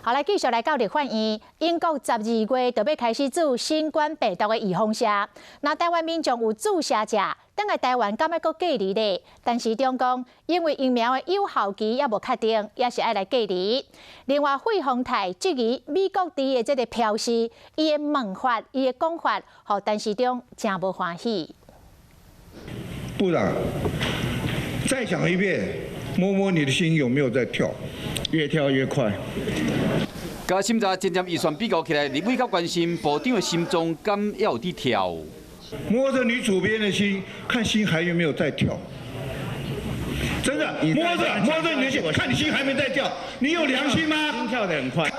好，来继续来到立法院，英国12月就要开始做新冠病毒的预防射。那台湾民众有注射者，等来台湾敢要搁隔离咧？但是中共因为疫苗的有效期也无确定，也是爱来隔离。另外，费鸿泰质疑美国伫的这个标示，伊的问法、伊的讲法，互陈时中真无欢喜。部长，再讲一遍，摸摸你的心有没有在跳？越跳越快。甲审查渐渐预算比较起来，立委较关心部长的心中敢也有伫跳。摸着你主编的心，看心还有没有在跳。真的，摸着你的心，看你心还没在跳，你有良心吗？心跳得很快。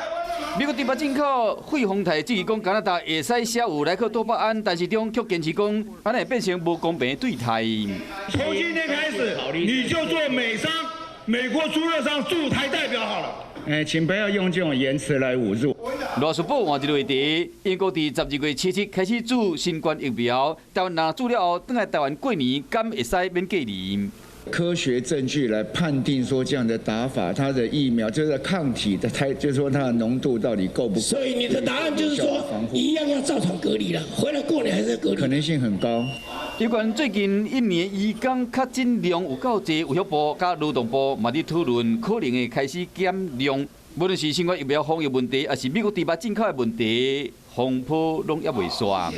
美国第八进口费鸿泰质疑讲加拿大会使写有莱克多巴胺，但是中却坚持讲安尼变成无公平的对待。从今天开始，你就做美商、美国猪肉商驻台代表好了。请不要用这种言辞来侮辱。罗斯堡换一个话题，英国伫12月7日开始注新冠疫苗，台湾若注了后，等来台湾过年敢会使免隔离？科学证据来判定说这样的打法，它的疫苗就是抗体的就是说它的浓度到底够不够？所以你的答案就是说，一样要照常隔离了，回来过年还是隔离？可能性很高。有关最近一年移工确诊量有够济，卫生部甲劳动部嘛伫讨论可能会开始减量，无论是新冠疫苗防疫问题，还是美国第八进口的问题，风波拢也未散。